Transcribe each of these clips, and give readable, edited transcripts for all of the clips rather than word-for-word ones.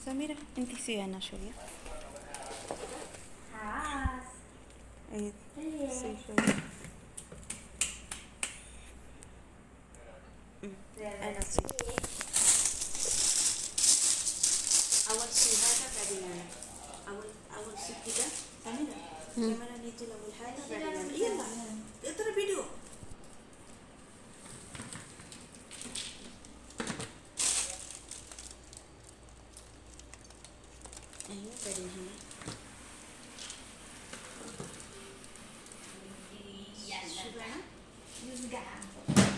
سميرة انت سيانة شوية. اي سي شوية. انا سي. اول سي هذا بعدين انا. اول سي كده سميرة. كاميرا نيجي اول حاجة بعدين انا. يلا اضرب فيديو. ايوه بعدين هنا.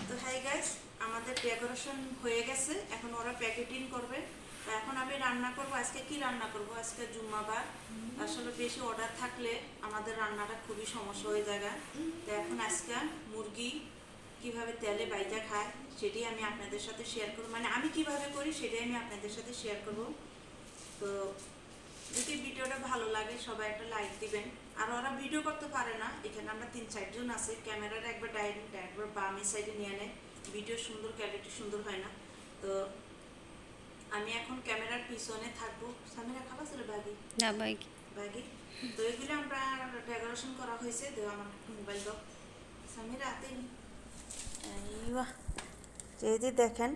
তো hi guys, আমাদের decoration হয়ে গেছে, এখন ওরা প্যাকেটিং করবে। তো এখন আমি রান্না করব। আজকে কি রান্না করব? আজকে জুম্মাবার, আসলে বেশি অর্ডার থাকলে আমাদের রান্নাটা খুবই সমস্যা হয়ে যায়। তো এখন আজকে মুরগি কিভাবে তেলে বাইজা খায় সেটাই আমি আপনাদের সাথে শেয়ার করব, মানে আমি কিভাবে করি সেটাই আমি আপনাদের সাথে শেয়ার করব। তো যদি ভিডিওটা ভালো লাগে সবাই একটা লাইক দিবেন। আর ওরা ভিডিও করতে পারে না, এখানে আমরা 3-4 জন আছে, ক্যামেরার একবার ডাইরেক্ট একবার বামে সাইডে নিয়ে নেয়, ভিডিও সুন্দর কোয়ালিটি সুন্দর হয় না। তো আমি এখন ক্যামেরার পিছনে থাকবো। সামিরা খাবার ছিল বাগি না বাগি। তো এগুলো আমরা ডেকোরেশন করা হয়েছে। তো আমার মোবাইল দাও সামিরা হাতে। এই যে দেখেন,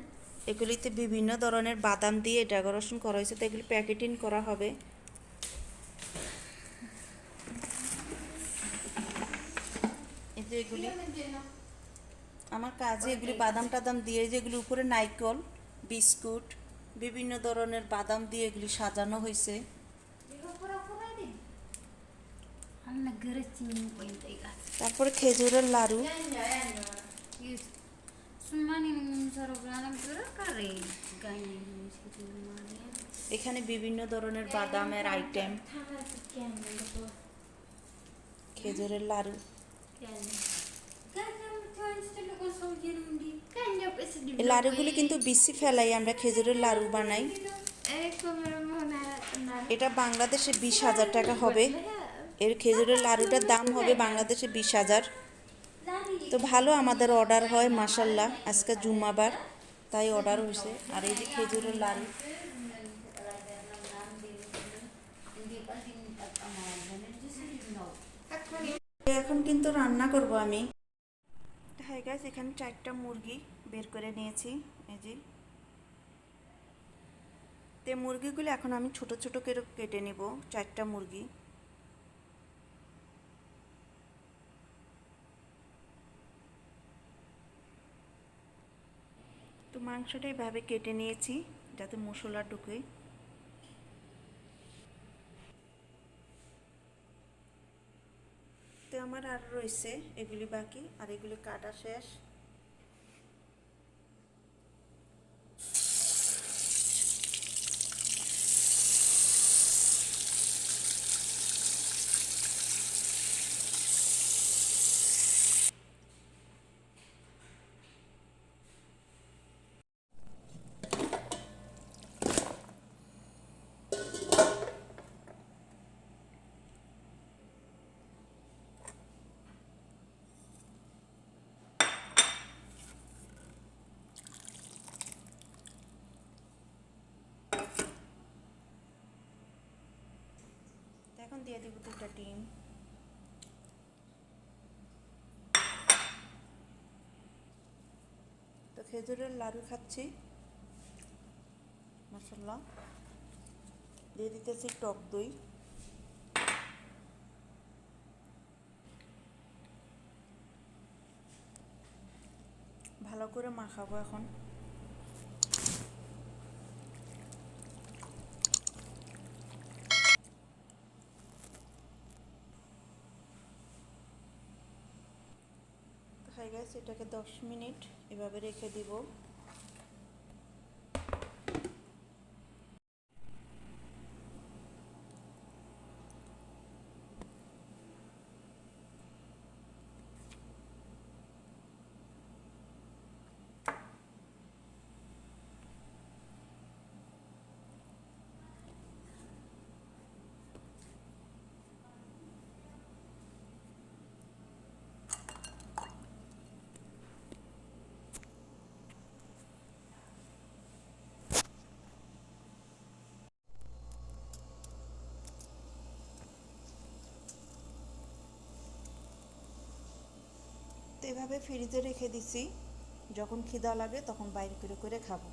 এগুলিতে বিভিন্ন ধরনের বাদাম দিয়ে ডেকোরেশন করা হয়েছে। তো এগুলি প্যাকেটিং করা হবে। এই যে এগুলি আমার কাজে, এগুলি বাদাম টাদাম দিয়ে, যেগুলি উপরে নারকেল, বিস্কুট, বিভিন্ন ধরনের বাদাম দিয়ে এগুলি সাজানো হয়েছে। তারপরে খেজুরের লাড়ু, এখানে বিভিন্ন ধরনের বাদামের আইটেম, খেজুরের লাড়ু। এই লাড়ুগুলি কিন্তু বেশি ফেলাই, আমরা খেজুরের লাড়ু বানাই। এটা বাংলাদেশে 20,000 টাকা হবে। এর খেজুরের লাড়ুটার দাম হবে বাংলাদেশে 20,000। তো ভালো আমাদের অর্ডার হয় মাশাল্লাহ। আজকে জুম্মাবার তাই অর্ডার হয়েছে। আর এই যে খেজুরের লাড়ু, এখন কিন্তু রান্না করব আমি। হ্যাঁ গাইস, এখানে 4টা মুরগি বের করে নিয়েছি। এই যে তে মুরগিগুলো এখন আমি ছোট ছোট করে কেটে নেব, 4টা মুরগি। তো মাংসটা এভাবে কেটে নিয়েছি যাতে মশলা ঢুকে। তো আমার আর রয়েছে এগুলি বাকি, আর এগুলি কাটা শেষ। এখন দিয়ে দিব 2টা ডিম। তো খেজুরের লাড়ু খাচ্ছি মাশাআল্লাহ। দিয়ে দিতেছি টক দই। ভালো করে মাখাবো এখন। হয়ে গেছে, এটাকে 10 মিনিট এভাবে রেখে দিব। এভাবে ফ্রিজে রেখে দিছি, যখন খিদা লাগে তখন বাইরে করে করে খাবো।